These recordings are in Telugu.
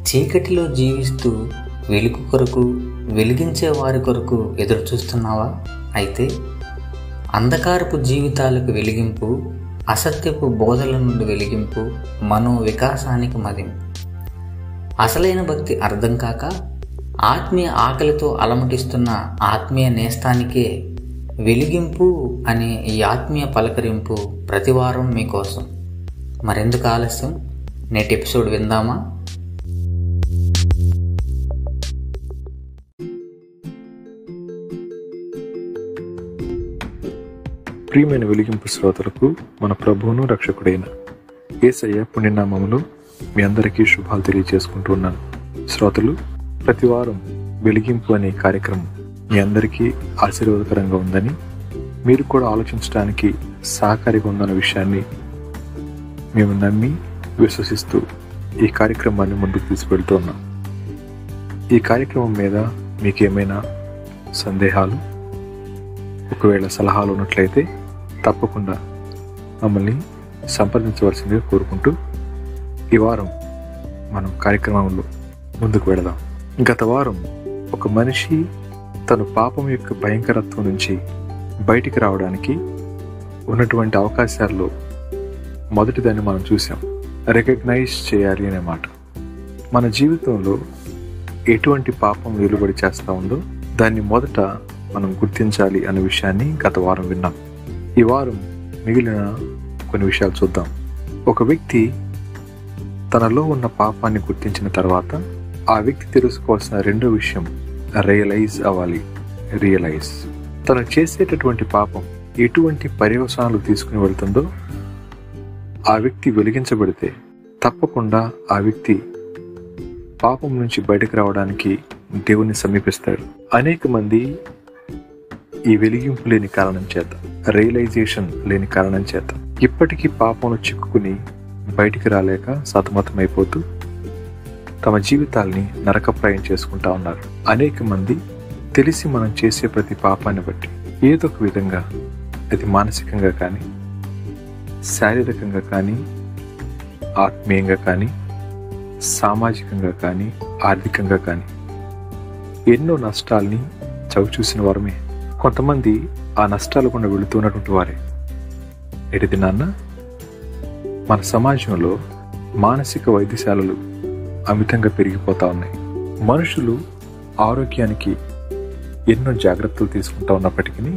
చీకటిలో జీవిస్తూ వెలుగు కొరకు, వెలిగించే వారి కొరకు ఎదురు చూస్తున్నావా? అయితే అంధకారపు జీవితాలకు వెలిగింపు, అసత్యపు బోధల నుండి వెలిగింపు, మనో వికాసానికి మదింపు. అసలైన భక్తి అర్థం కాక ఆత్మీయ ఆకలితో అలమటిస్తున్న ఆత్మీయ నేస్తానికే వెలిగింపు అనే ఈ ఆత్మీయ పలకరింపు ప్రతివారం మీకోసం. మరెందుకు ఆలస్యం, నేటి ఎపిసోడ్ విందామా? ప్రియమైన వెలిగింపు శ్రోతలకు మన ప్రభువును రక్షకుడైన యేసయ్య పుణ్యనామములో మీ అందరికీ శుభాలు తెలియజేసుకుంటూ ఉన్నాను. శ్రోతలు, ప్రతివారం వెలిగింపు అనే కార్యక్రమం మీ అందరికీ ఆశీర్వాదకరంగా ఉందని, మీరు కూడా ఆలోచించడానికి సహకారిగా ఉందన్న విషయాన్ని మేము నమ్మి విశ్వసిస్తూ ఈ కార్యక్రమాన్ని ముందుకు తీసుకెళ్తూ ఉన్నాం. ఈ కార్యక్రమం మీద మీకు ఏమైనా సందేహాలు, ఒకవేళ సలహాలు ఉన్నట్లయితే తప్పకుండా మమ్మల్ని సంప్రదించవలసిందిగా కోరుకుంటూ ఈ వారం మనం కార్యక్రమంలో ముందుకు వెళదాం. గత వారం ఒక మనిషి తన పాపం యొక్క భయంకరత్వం నుంచి బయటికి రావడానికి ఉన్నటువంటి అవకాశాల్లో మొదటిదాన్ని మనం చూసాం. రికగ్నైజ్ చేయాలి అనే మాట. మన జీవితంలో ఎటువంటి పాపం వెలువడి చేస్తూ ఉందో దాన్ని మొదట మనం గుర్తించాలి అనే విషయాన్ని గత వారం విన్నాం. ఈ వారం మిగిలిన కొన్ని విషయాలు చూద్దాం. ఒక వ్యక్తి తనలో ఉన్న పాపాన్ని గుర్తించిన తర్వాత ఆ వ్యక్తి తెలుసుకోవాల్సిన రెండో విషయం రియలైజ్ అవ్వాలి. రియలైజ్ తను చేసేటటువంటి పాపం ఎటువంటి పర్యవసానాలు తీసుకుని వెళ్తుందో ఆ వ్యక్తి వెలిగించబడితే తప్పకుండా ఆ వ్యక్తి పాపం నుంచి బయటకు రావడానికి దేవుని సమీపిస్తాడు. అనేక మంది ఈ వెలిగింపు లేని కారణం చేత, రియలైజేషన్ లేని కారణం చేత ఇప్పటికీ పాపంలో చిక్కుకుని బయటికి రాలేక సతమతమైపోతూ తమ జీవితాల్ని నరకప్రాయం చేసుకుంటా ఉన్నారు. అనేక మంది తెలిసి మనం చేసే ప్రతి పాపాన్ని బట్టి ఏదో ఒక విధంగా, అది మానసికంగా కానీ, శారీరకంగా కానీ, ఆత్మీయంగా కానీ, సామాజికంగా కానీ, ఆర్థికంగా కానీ ఎన్నో నష్టాల్ని చవిచూసిన వారమే. కొంతమంది ఆ నష్టాలు గుండా వెళుతున్నటువంటి వారే. నేటి దినాన్న మన సమాజంలో మానసిక వైద్యశాలలు అమితంగా పెరిగిపోతా ఉన్నాయి. మనుషులు ఆరోగ్యానికి ఎన్నో జాగ్రత్తలు తీసుకుంటా ఉన్నప్పటికీ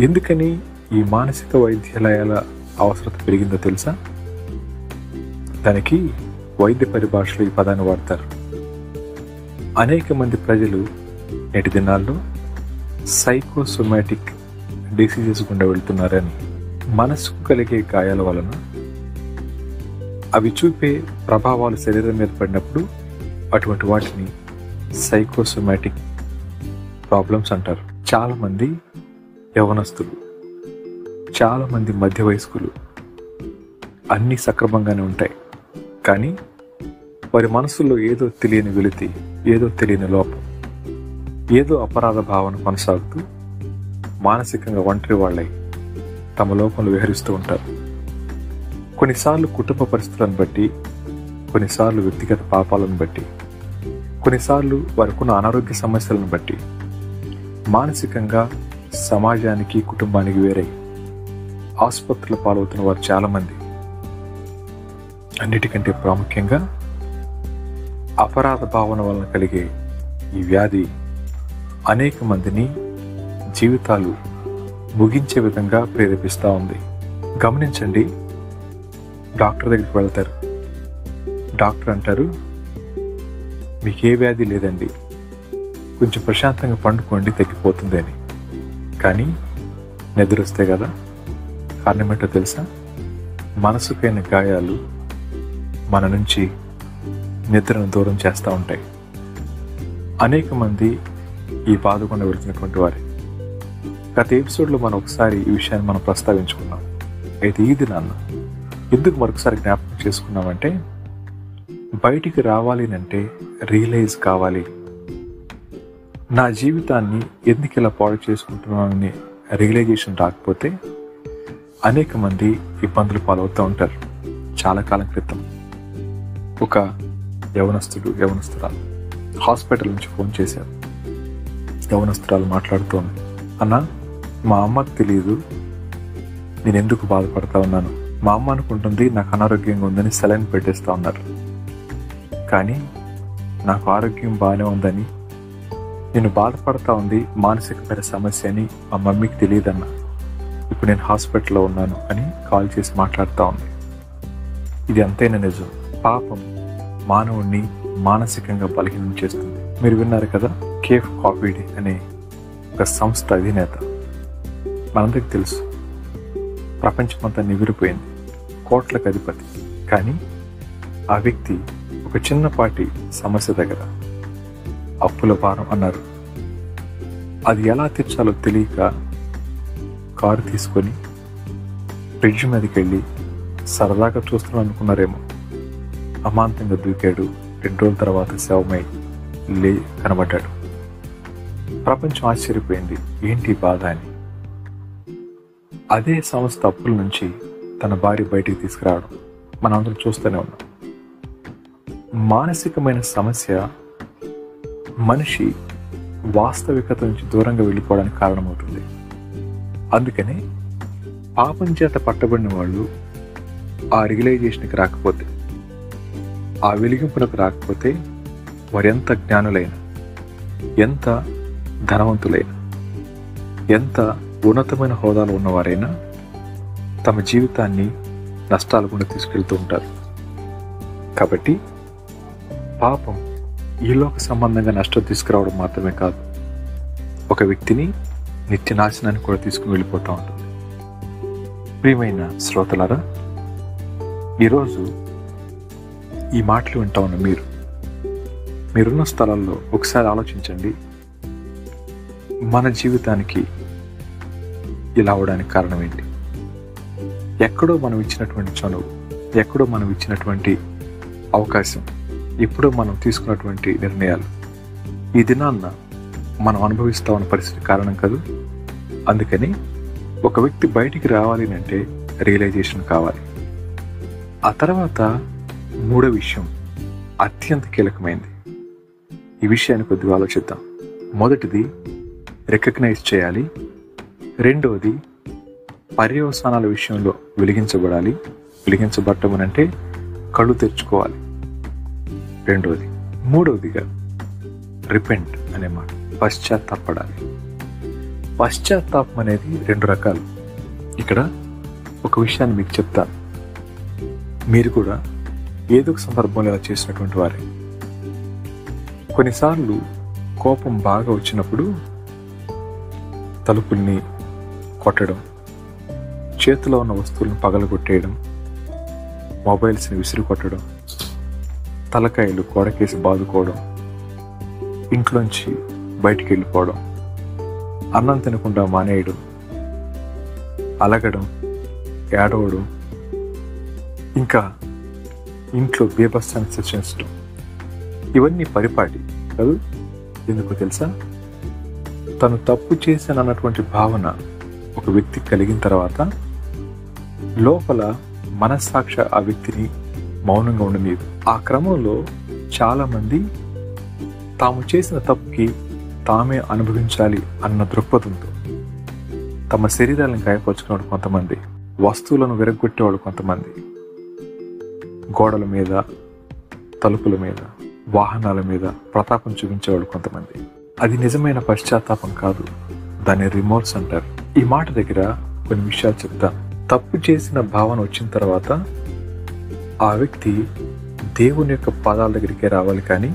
ఎందుకని ఈ మానసిక వైద్యాలయాల అవసరత పెరిగిందో తెలుసా? దానికి వైద్య పరిభాషలో ఈ పదాన్ని వాడతారు. అనేక మంది ప్రజలు నేటి దినాల్లో సైకోసోమాటిక్ డిసీజెస్ గుండా వెళ్తున్నారని, మనసుకు కలిగే గాయాల వలన అవి చూపే ప్రభావాలు శరీరం మీద పడినప్పుడు అటువంటి వాటిని సైకోసోమాటిక్ ప్రాబ్లమ్స్ అంటారు. చాలామంది యవనస్తులు, చాలామంది మధ్య వయస్కులు అన్నీ సక్రమంగానే ఉంటాయి, కానీ వారి మనసులో ఏదో తెలియని వెలితి, ఏదో తెలియని లోపం, ఏదో అపరాధ భావన కొనసాగుతూ మానసికంగా ఒంటరి వాళ్ళై తమ లోపంలో విహరిస్తూ ఉంటారు. కొన్నిసార్లు కుటుంబ పరిస్థితులను బట్టి, కొన్నిసార్లు వ్యక్తిగత పాపాలను బట్టి, కొన్నిసార్లు వారికున్న అనారోగ్య సమస్యలను బట్టి మానసికంగా సమాజానికి, కుటుంబానికి వేరై ఆసుపత్రుల పాలవుతున్న వారు చాలామంది. అన్నిటికంటే ప్రాముఖ్యంగా అపరాధ భావన వలన కలిగే ఈ వ్యాధి అనేక మందిని జీవితాలు ముగించే విధంగా ప్రేరేపిస్తూ ఉంది. గమనించండి, డాక్టర్ దగ్గరికి వెళ్తారు. డాక్టర్ అంటారు, మీకు ఏ వ్యాధి లేదండి, కొంచెం ప్రశాంతంగా పండుకోండి, తగ్గిపోతుంది అని. కానీ నిద్ర వస్తే కదా. కారణం ఏంటో తెలుసా? మనసుకైన గాయాలు మన నుంచి నిద్రను దూరం చేస్తూ ఉంటాయి. అనేక మంది ఈ బాధ గుండా వెళుతున్నటువంటి వారే. గత ఎపిసోడ్లో మనం ఒకసారి ఈ విషయాన్ని మనం ప్రస్తావించుకున్నాం. అయితే ఈ దినాన్న ఎందుకు మరొకసారి జ్ఞాపకం చేసుకున్నామంటే, బయటికి రావాలి అంటే రియలైజ్ కావాలి. నా జీవితాన్ని ఎందుకు ఇలా పాడు చేసుకుంటున్నానని రియలైజేషన్ రాకపోతే అనేక మంది ఇబ్బందులు పాలవుతూ ఉంటారు. చాలా కాలం క్రితం ఒక యవనస్తురాలు హాస్పిటల్ నుంచి ఫోన్ చేశారు. యవనస్తురాలు మాట్లాడుతోంది, అన్న మా అమ్మకు తెలియదు నేను ఎందుకు బాధపడతా ఉన్నాను. మా అమ్మ అనుకుంటుంది నాకు అనారోగ్యంగా ఉందని సెలైన్ పెట్టేస్తా ఉన్నారు, కానీ నాకు ఆరోగ్యం బాగానే ఉందని, నేను బాధపడతా ఉంది మానసికమైన సమస్య అని మా మమ్మీకి తెలియదన్న. ఇప్పుడు నేను హాస్పిటల్లో ఉన్నాను అని కాల్ చేసి మాట్లాడుతూ ఉంది. ఇది అంతైనా నిజం. పాపం మానవుణ్ణి మానసికంగా బలహీనం చేస్తుంది. మీరు విన్నారు కదా, కేఫ్ కాఫీ డే అనే ఒక సంస్థ అధినేత, మనందరికి తెలుసు, ప్రపంచమంతా నివిరిపోయింది, కోట్లకు అధిపతి. కానీ ఆ వ్యక్తి ఒక చిన్నపాటి సమస్య దగ్గర అప్పుల భారం అన్నారు. అది ఎలా తీర్చాలో తెలియక కారు తీసుకొని బ్రిడ్జ్ మీదకి వెళ్ళి సరదాగా చూస్తున్నాను అనుకున్నారేమో, అమాంతంగా దూకాడు. 2 రోజుల తర్వాత శవమై కనబడ్డాడు. ప్రపంచం ఆశ్చర్యపోయింది, ఏంటి బాధ అని. అదే సంస్థ అప్పుల నుంచి తన భార్య బయటికి తీసుకురావడం మనం అందరం చూస్తూనే ఉన్నాం. మానసికమైన సమస్య మనిషి వాస్తవికత నుంచి దూరంగా వెళ్ళిపోవడానికి కారణమవుతుంది. అందుకనే పాపం చేత పట్టబడిన వాళ్ళు ఆ రియలైజేషన్కి రాకపోతే, ఆ వెలిగింపునకు రాకపోతే, వారు ఎంత జ్ఞానులైనా, ఎంత ధనవంతులైనా, ఎంత ఉన్నతమైన హోదాలో ఉన్నవారైనా తమ జీవితాన్ని నష్టాలు కూడా తీసుకెళ్తూ ఉంటారు. కాబట్టి పాపం ఈలోక సంబంధంగా నష్టం తీసుకురావడం మాత్రమే కాదు, ఒక వ్యక్తిని నిత్య నాశనాన్ని కూడా తీసుకుని వెళ్ళిపోతూ ఉంటుంది. ప్రియమైన శ్రోతలారా, ఈరోజు ఈ మాటలు వింటా ఉన్న మీరున్న స్థలాల్లో ఒకసారి ఆలోచించండి, మన జీవితానికి ఇలా అవడానికి కారణం ఏంటి? ఎక్కడో మనం ఇచ్చినటువంటి చనువు, ఎక్కడో మనం ఇచ్చినటువంటి అవకాశం, ఎప్పుడో మనం తీసుకున్నటువంటి నిర్ణయాలు ఈ దినాన్న మనం అనుభవిస్తా ఉన్న పరిస్థితి కారణం కాదు. అందుకని ఒక వ్యక్తి బయటికి రావాలి అంటే రియలైజేషన్ కావాలి. ఆ తర్వాత 3వ విషయం అత్యంత కీలకమైంది. ఈ విషయాన్ని కొద్దిగా ఆలోచిద్దాం. మొదటిది రికగ్నైజ్ చేయాలి. 2వది పర్యవసానాల విషయంలో వెలిగించబడాలి. వెలిగించబడటం అంటే కళ్ళు తెరుచుకోవాలి. 2వది. 3వదిగా రిపెంట్ అనే మాట, పశ్చాత్తాపడాలి. పశ్చాత్తాపం అనేది 2 రకాలు. ఇక్కడ ఒక విషయాన్ని మీకు చెప్తాను. మీరు కూడా ఏదో ఒక సందర్భంలో ఇలా చేసినటువంటి వారే. కొన్నిసార్లు కోపం బాగా వచ్చినప్పుడు తలుపుల్ని కొట్టడం, చేతిలో ఉన్న వస్తువులను పగలగొట్టేయడం, మొబైల్స్ని విసిరి కొట్టడం, తలకాయలు గోడకేసి బాదుకోవడం, ఇంట్లోంచి బయటికి వెళ్ళిపోవడం, అన్నం తినకుండా మానేయడం, అలగడం, ఏడవడం, ఇంకా ఇంట్లో బీభత్సాన్ని సృష్టించడం, ఇవన్నీ పరిపాటి కాదు. ఎందుకు తెలుసా? తను తప్పు చేశానన్నటువంటి భావన ఒక వ్యక్తికి కలిగిన తర్వాత లోపల మనస్సాక్షి ఆ వ్యక్తిని మౌనంగా ఉండలేదు. ఆ క్రమంలో చాలామంది తాము చేసిన తప్పుకి తామే అనుభవించాలి అన్న దృక్పథంతో తమ శరీరాలను గాయపరుచుకునేవాడు కొంతమంది, వస్తువులను విరగొట్టేవాడు కొంతమంది, గోడల మీద, తలుపుల మీద, వాహనాల మీద ప్రతాపం చూపించేవాడు కొంతమంది. అది నిజమైన పశ్చాత్తాపం కాదు, దాన్ని రిమోర్స్ అంటారు. ఈ మాట దగ్గర కొన్ని విషయాలు చెప్తాను. తప్పు చేసిన భావన వచ్చిన తర్వాత ఆ వ్యక్తి దేవుని యొక్క పాదాల దగ్గరికే రావాలి, కానీ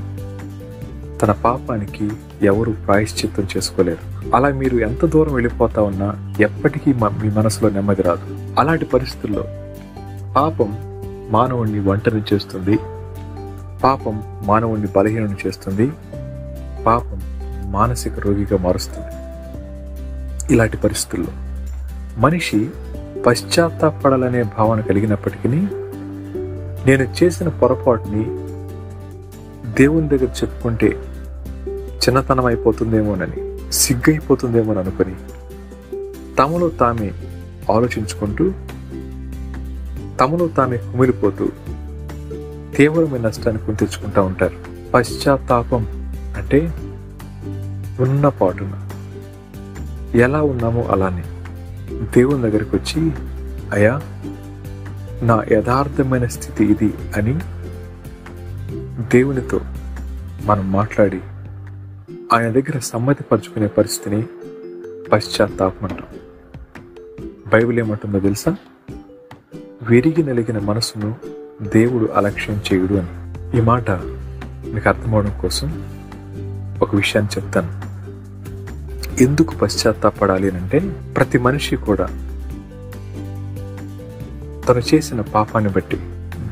తన పాపానికి ఎవరు ప్రాయశ్చిత్తం చేసుకోలేరు. అలా మీరు ఎంత దూరం వెళ్ళిపోతా ఉన్నా ఎప్పటికీ మీ మనసులో నెమ్మది రాదు. అలాంటి పరిస్థితుల్లో పాపం మానవుణ్ణి ఒంటరి చేస్తుంది, పాపం మానవుణ్ణి బలహీనం చేస్తుంది, పాపం మానసిక రోగిగా మారుస్తుంది. ఇలాంటి పరిస్థితుల్లో మనిషి పశ్చాత్తాపడాలనే భావన కలిగినప్పటికీ నేను చేసిన పొరపాటుని దేవుని దగ్గర చెప్పుకుంటే చిన్నతనం అయిపోతుందేమోనని, సిగ్గైపోతుందేమోని అనుకుని తమలో తామే ఆలోచించుకుంటూ, తమలో తామే కుమిలిపోతూ తీవ్రమైన నష్టాన్ని కొని తెచ్చుకుంటూ ఉంటారు. పశ్చాత్తాపం అంటే ఉన్న పాటున ఎలా ఉన్నామో అలానే దేవుని దగ్గరికి వచ్చి, అయ్యా నా యథార్థమైన స్థితి ఇది అని దేవునితో మనం మాట్లాడి ఆయన దగ్గర సమ్మతిపరుచుకునే పరిస్థితిని పశ్చాత్తాపం అంటాం. బైబిల్ ఏమంటుందో తెలుసా? విరిగి నలిగిన మనసును దేవుడు అలక్ష్యం చేయుడు అని. ఈ మాట మీకు అర్థమవడం కోసం ఒక విషయాన్ని చెప్తాను. ఎందుకు పశ్చాత్తాపడాలి అంటే, ప్రతి మనిషి కూడా తను చేసిన పాపాన్ని బట్టి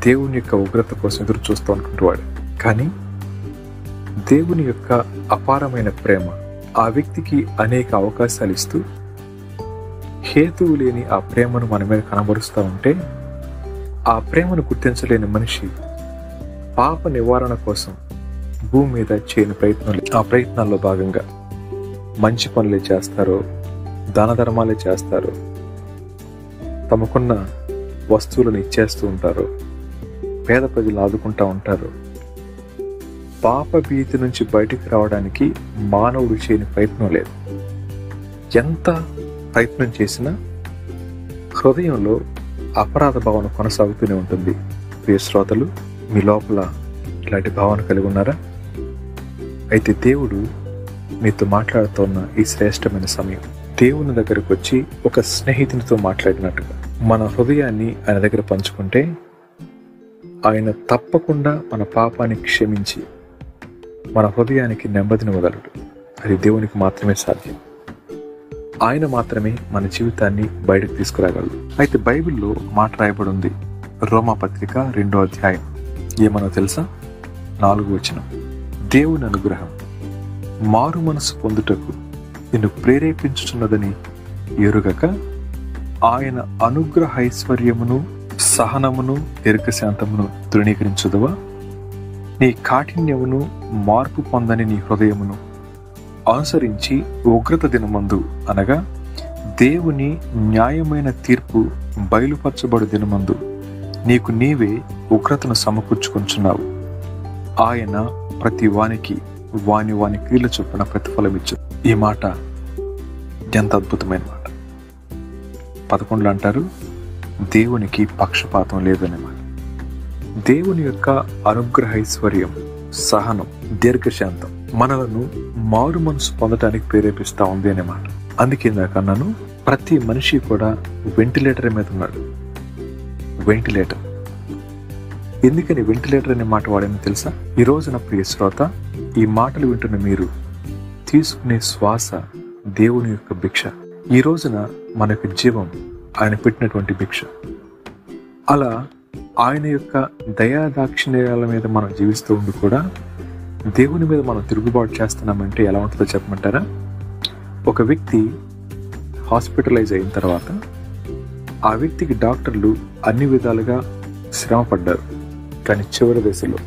దేవుని యొక్క ఉగ్రత కోసం ఎదురు చూస్తూ అనుకుంటున్నాడు. కానీ దేవుని యొక్క అపారమైన ప్రేమ ఆ వ్యక్తికి అనేక అవకాశాలు ఇస్తూ హేతువు లేని ఆ ప్రేమను మన మీద కనబరుస్తూ ఉంటే, ఆ ప్రేమను గుర్తించలేని మనిషి పాప నివారణ కోసం భూమి మీద చేయని ప్రయత్నాలు, ఆ ప్రయత్నాల్లో భాగంగా మంచి పనులే చేస్తారో, దాన ధర్మాలే చేస్తారో, తమకున్న వస్తువులను ఇచ్చేస్తూ ఉంటారో, పేద ప్రజలు ఆదుకుంటూ ఉంటారో, పాప భీతి నుంచి బయటికి రావడానికి మానవుడు చేయని ప్రయత్నం లేదు. ఎంత ప్రయత్నం చేసినా హృదయంలో అపరాధ భావన కొనసాగుతూనే ఉంటుంది. ప్రియ శ్రోతలు, మీ లోపల ఇలాంటి భావన కలిగి ఉన్నారా? అయితే దేవుడు మీతో మాట్లాడుతున్న ఈ శ్రేష్టమైన సమయం, దేవుని దగ్గరకు వచ్చి ఒక స్నేహితునితో మాట్లాడినట్టుగా మన హృదయాన్ని ఆయన దగ్గర పంచుకుంటే ఆయన తప్పకుండా మన పాపాన్ని క్షమించి మన హృదయానికి నెమ్మదినివ్వగలడు. అది దేవునికి మాత్రమే సాధ్యం. ఆయన మాత్రమే మన జీవితాన్ని బయటకు తీసుకురాగలడు. అయితే బైబిల్లో ఒక మాట రాయబడి ఉంది, రోమాపత్రిక 2వ అధ్యాయం. ఏమన్నా తెలుసా? 4వ వచనం, దేవుని అనుగ్రహం మారు మనసు పొందుటకు నిన్ను ప్రేరేపించుచున్నదని ఎరుగక ఆయన అనుగ్రహ ఐశ్వర్యమును సహనమును దీర్ఘశాంతమును తృణీకరించుదువా? నీ కాఠిన్యమును మార్పు పొందని నీ హృదయమును అనుసరించి ఉగ్రత దినమందు, అనగా దేవుని న్యాయమైన తీర్పు బయలుపరచబడు దినమందు నీకు నీవే ఉగ్రతను సమకూర్చుకుంటున్నావు. ఆయన ప్రతి వానికి వాని క్రియల చొప్పున ప్రతిఫలమిచ్చు. ఈ మాట ఎంత అద్భుతమైన మాట. 11 అంటారు, దేవునికి పక్షపాతం లేదనే మాట. దేవుని యొక్క అనుగ్రహ ఐశ్వర్యం, సహనం, దీర్ఘశాంతం మనలను మారు మనసు పొందడానికి ప్రేరేపిస్తా ఉంది అనే మాట. అందుకే నాకన్నాను, ప్రతి మనిషి కూడా వెంటిలేటర్ మీద ఉన్నాడు. వెంటిలేటర్. ఎందుకని వెంటిలేటర్ అనే మాట వాడని తెలుసా? ఈ రోజున ప్రియ శ్రోత, ఈ మాటలు వింటున్న మీరు తీసుకునే శ్వాస దేవుని యొక్క భిక్ష. ఈ రోజున మన యొక్క జీవం ఆయన పెట్టినటువంటి భిక్ష. అలా ఆయన యొక్క దయాదాక్షిణ్యాల మీద మనం జీవిస్తూ ఉండి కూడా దేవుని మీద మనం తిరుగుబాటు చేస్తున్నామంటే ఎలా ఉంటుందో చెప్పమంటారా? ఒక వ్యక్తి హాస్పిటలైజ్ అయిన తర్వాత ఆ వ్యక్తికి డాక్టర్లు అన్ని విధాలుగా శ్రమ పడ్డారు. కానీ చివరి దశలో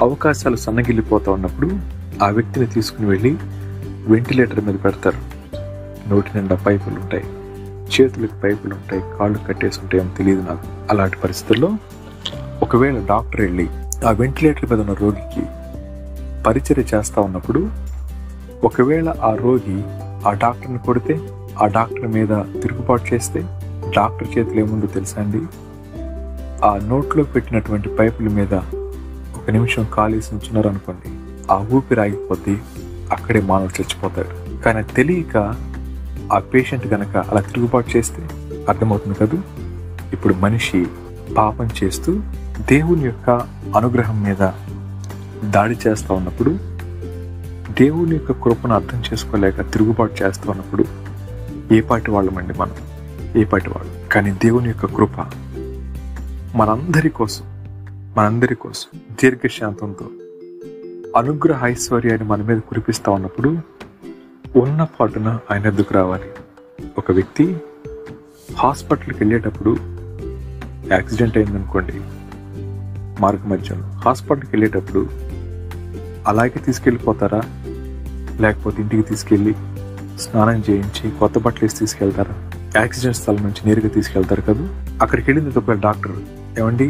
అవకాశాలు సన్నగిల్లిపోతూ ఉన్నప్పుడు ఆ వ్యక్తిని తీసుకుని వెళ్ళి వెంటిలేటర్ మీద పెడతారు. నోటి నిండా పైపులు ఉంటాయి, చేతులకు పైపులు ఉంటాయి, కాళ్ళు కట్టేసి ఉంటాయి, అని తెలియదు నాకు. అలాంటి పరిస్థితుల్లో ఒకవేళ డాక్టర్ వెళ్ళి ఆ వెంటిలేటర్ మీద ఉన్న రోగికి పరిచర్య చేస్తూ ఉన్నప్పుడు ఒకవేళ ఆ రోగి ఆ డాక్టర్ని కొడితే, ఆ డాక్టర్ మీద తిరుగుబాటు చేస్తే, డాక్టర్ చేతులు ఏముందో తెలుసా అండి? ఆ నోట్లో పెట్టినటువంటి పైపుల మీద 1 నిమిషం కాలేసి ఉంచున్నారు అనుకోండి, ఆ ఊపిరి ఆగిపోద్ది, అక్కడే మానవుడు చచ్చిపోతాడు. కానీ తెలియక ఆ పేషెంట్ కనుక అలా తిరుగుబాటు చేస్తే అర్థమవుతుంది కదా. ఇప్పుడు మనిషి పాపం చేస్తూ దేవుని యొక్క అనుగ్రహం మీద దాడి చేస్తూ ఉన్నప్పుడు, దేవుని యొక్క కృపను అర్థం చేసుకోలేక తిరుగుబాటు చేస్తూ ఉన్నప్పుడు ఏ పాటి వాళ్ళమండి మనం? ఏ పాటి వాళ్ళు? కానీ దేవుని యొక్క కృప మనందరి కోసం దీర్ఘశాంతంతో అనుగ్రహ ఐశ్వర్యాన్ని మన మీద కురిపిస్తూ ఉన్నప్పుడు ఉన్న పాటున ఆయన ఎద్దుకు రావాలి. ఒక వ్యక్తి హాస్పిటల్కి వెళ్ళేటప్పుడు యాక్సిడెంట్ అయిందనుకోండి, మార్గ మధ్యలో హాస్పిటల్కి వెళ్ళేటప్పుడు అలాగే తీసుకెళ్ళిపోతారా? లేకపోతే ఇంటికి తీసుకెళ్ళి స్నానం చేయించి కొత్త బట్టలు వేసి తీసుకెళ్తారా? యాక్సిడెంట్ స్థలం నుంచి నేరుగా తీసుకెళ్తారు కదా. అక్కడికి వెళ్ళిన ఒక డాక్టర్, ఏమండి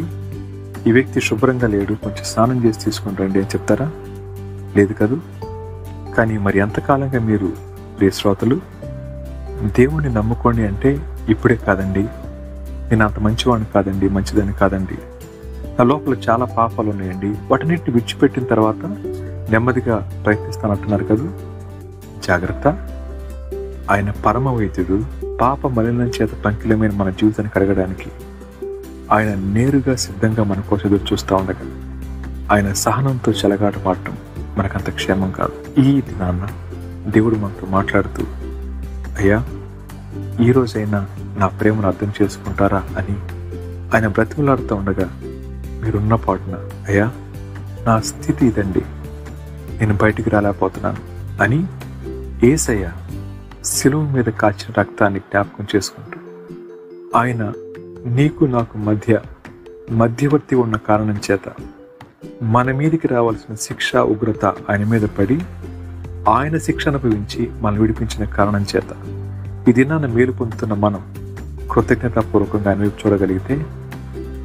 ఈ వ్యక్తి శుభ్రంగా లేడు, కొంచెం స్నానం చేసి తీసుకుని రండి అని చెప్తారా? లేదు కదూ. కానీ మరి ఎంతకాలంగా మీరు ప్రియ శ్రోతలు దేవుణ్ణి నమ్ముకోండి అంటే ఇప్పుడే కాదండి, నేను అంత మంచివాడిని కాదండి, మంచిదని కాదండి, నా లోపల చాలా పాపాలు ఉన్నాయండి, వాటిన్నిటిని విడిచిపెట్టిన తర్వాత నెమ్మదిగా ప్రయత్నిస్తానంటున్నారు కదా. జాగ్రత్త, ఆయన పరమ వైద్యుడు. పాప మలినం చేత పంకిలమైన మన జీవితాన్ని కడగడానికి ఆయన నేరుగా సిద్ధంగా మన కోసం ఎదురు చూస్తూ ఉండగా ఆయన సహనంతో చెలగాట పాడటం మనకంత క్షేమం కాదు. ఈ దినాన్న దేవుడు మనతో మాట్లాడుతూ, అయ్యా ఈరోజైనా నా ప్రేమను అర్థం చేసుకుంటారా అని ఆయన బ్రతిమలాడుతూ ఉండగా మీరున్న పాటున, అయ్యా నా స్థితి ఇదండి, నేను బయటికి రాలేకపోతున్నాను అని యేసయ్య శిలువ మీద కాచిన రక్తాన్ని జ్ఞాపకం చేసుకుంటూ ఆయన నీకు నాకు మధ్యవర్తి ఉన్న కారణం చేత మన మీదికి రావాల్సిన శిక్ష ఉగ్రత ఆయన మీద పడి ఆయన శిక్ష అనుభవించి మనం విడిపించిన కారణం చేత ఈ దినాన్ని మేలు పొందుతున్న మనం కృతజ్ఞతాపూర్వకంగా ఆయన వైపు చూడగలిగితే,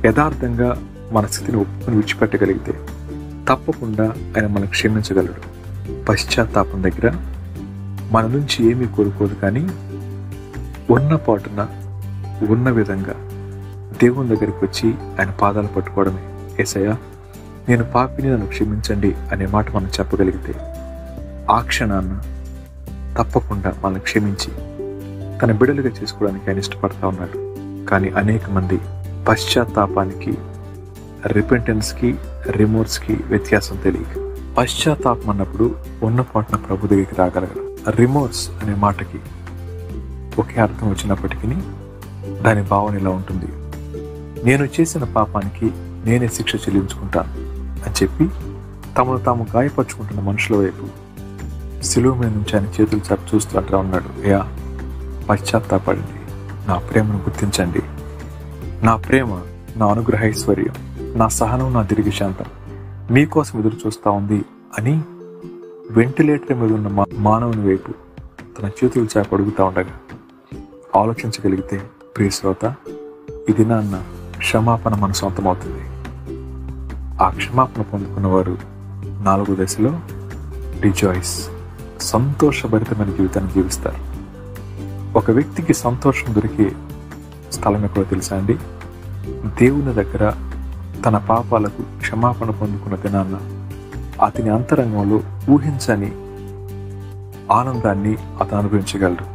యథార్థంగా మన స్థితిని ఒప్పుకొని విడిచిపెట్టగలిగితే తప్పకుండా ఆయన మనం క్షమించగలడు. పశ్చాత్తాపం దగ్గర మన నుంచి ఏమీ కోరుకోదు, కానీ ఉన్న పాటున ఉన్న విధంగా దేవుని దగ్గరికి వచ్చి ఆయన పాదాలు పట్టుకోవడమే. యేసయ్యా నేను పాపిని, నన్ను క్షమించండి అనే మాట మనం చెప్పగలిగితే ఆ క్షణాన్న తప్పకుండా మనల్ని క్షమించి తన బిడ్డలుగా చేసుకోవడానికి ఆయన ఇష్టపడతా ఉన్నాడు. కానీ అనేక మంది పశ్చాత్తాపానికి, రిపెంటెన్స్కి, రిమోర్స్కి వ్యత్యాసం తెలియక పశ్చాత్తాపం అన్నప్పుడు ఉన్న పాటున ప్రభు దగ్గరికి రాగలగరు. రిమోర్స్ అనే మాటకి ఒకే అర్థం వచ్చినప్పటికీ దాని భావన ఇలా ఉంటుంది, నేను చేసిన పాపానికి నేనే శిక్ష చెల్లించుకుంటాను అని చెప్పి తమను తాము గాయపరుచుకుంటున్న మనుషుల వైపు శిలువ మీద నుంచి ఆయన చేతులు చాపి చూస్తూ అంటూ ఉన్నాడు, అయ్యా పశ్చాత్తాపడండి, నా ప్రేమను గుర్తించండి, నా ప్రేమ నా అనుగ్రహైశ్వర్యం, నా సహనం, నా దీర్ఘశాంతం మీకోసం ఎదురు చూస్తూ ఉంది అని వెంటిలేటర్ మీద ఉన్న మానవుని వైపు తన చేతులు చాపి అడుగుతూ ఉండగా ఆలోచించగలిగితే ప్రియ శ్రోత, ఈ దినాన్న క్షమాపణ మన సొంతమవుతుంది. ఆ క్షమాపణ పొందుకున్నవారు 4వ దశలో రిజాయిస్, సంతోషభరితమైన జీవితాన్ని జీవిస్తారు. ఒక వ్యక్తికి సంతోషం దొరికే స్థలం ఎక్కడో తెలుసా అండి? దేవుని దగ్గర తన పాపాలకు క్షమాపణ పొందుకున్న దినాన్న అతని అంతరంగంలో ఊహించని ఆనందాన్ని అతను అనుభవించగలడు.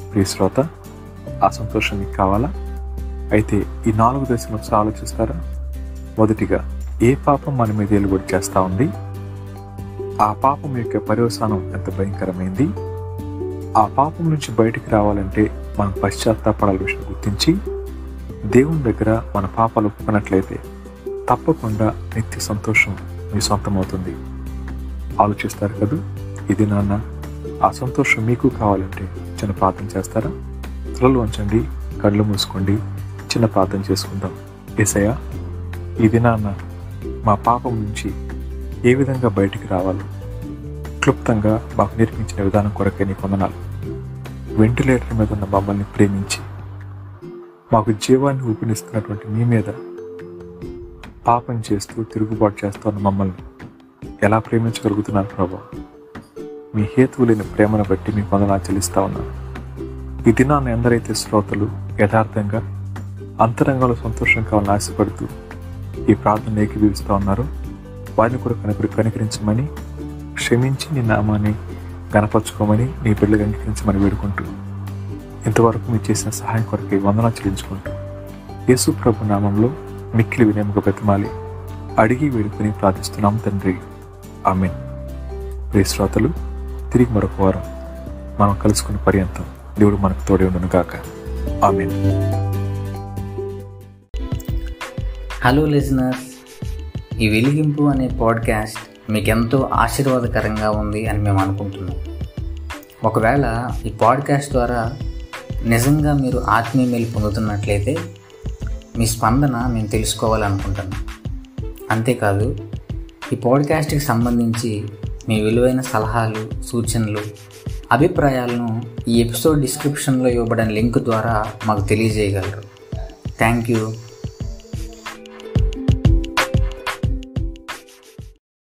ప్రియ శ్రోత, ఆ సంతోషం మీకు కావాలా? అయితే ఈ 4 దశలు ఒకసారి ఆలోచిస్తారా? మొదటిగా, ఏ పాపం మన మీద ఏలుబడి చేస్తూ ఉంది? ఆ పాపం యొక్క పర్యవసానం ఎంత భయంకరమైంది? ఆ పాపం నుంచి బయటికి రావాలంటే మనం పశ్చాత్తాపడాల విషయం గుర్తించి దేవుని దగ్గర మన పాపాలు ఒప్పుకున్నట్లయితే తప్పకుండా నిత్య సంతోషం మీ సొంతమవుతుంది. ఆలోచిస్తారు కదా? ఇది నాన్న, ఆ సంతోషం మీకు కావాలంటే చిన్న ప్రార్థన చేస్తారా? తలలు వంచండి, కళ్ళు మూసుకోండి, చిన్న ప్రార్థన చేసుకుందాం. యేసయ్యా, ఈ దినాన్న మా పాపం నుంచి ఏ విధంగా బయటికి రావాలో క్లుప్తంగా మాకు నేర్పించిన విధానం కొరకే నీ వందనాలు. వెంటిలేటర్ మీద ఉన్న మమ్మల్ని ప్రేమించి మాకు జీవాన్ని ఊపినిస్తున్నటువంటి మీ మీద పాపం చేస్తూ తిరుగుబాటు చేస్తున్న మమ్మల్ని ఎలా ప్రేమించగలుగుతున్నారు ప్రభా? మీ హేతువు లేని ప్రేమను బట్టి మీ వందనాలు చెల్లిస్తా ఉన్నాను. ఈ దినాన్ని ఎందరైతే శ్రోతలు యథార్థంగా అంతరంగంలో సంతోషం కావాలని ఆశపడుతూ ఈ ప్రార్థన ఏకీభవిస్తూ ఉన్నారో వారిని కూడా కనికరించమని, క్షమించి నీ నామాన్ని గణపరచుకోమని, నీ బిడ్డలు అంగీకరించమని వేడుకుంటూ ఇంతవరకు మీరు చేసిన సహాయం కొరకు వందనాలు చెల్లించుకుంటూ యేసు ప్రభు నామంలో మిక్కిలి వినయముగా బ్రతిమాలి అడిగి వేడుకొని ప్రార్థిస్తున్నాం తండ్రి, ఆమేన్. ప్రియ శ్రోతలు, తిరిగి మరొక వారం మనం కలుసుకునే పర్యంతం దేవుడు మనకు తోడే ఉండును గాక. ఆమేన్. హలో లిజనర్స్, ఈ వెలిగింపు అనే పాడ్కాస్ట్ మీకు ఎంతో ఆశీర్వాదకరంగా ఉంది అని మేము అనుకుంటున్నాం. ఒకవేళ ఈ పాడ్కాస్ట్ ద్వారా నిజంగా మీరు ఆత్మీయ మేలు పొందుతున్నట్లయితే మీ స్పందన మేము తెలుసుకోవాలనుకుంటున్నాం. అంతేకాదు, ఈ పాడ్కాస్ట్కి సంబంధించి మీ విలువైన సలహాలు, సూచనలు, అభిప్రాయాలను ఈ ఎపిసోడ్ డిస్క్రిప్షన్లో ఇవ్వబడిన లింక్ ద్వారా మాకు తెలియజేయగలరు. Thank you.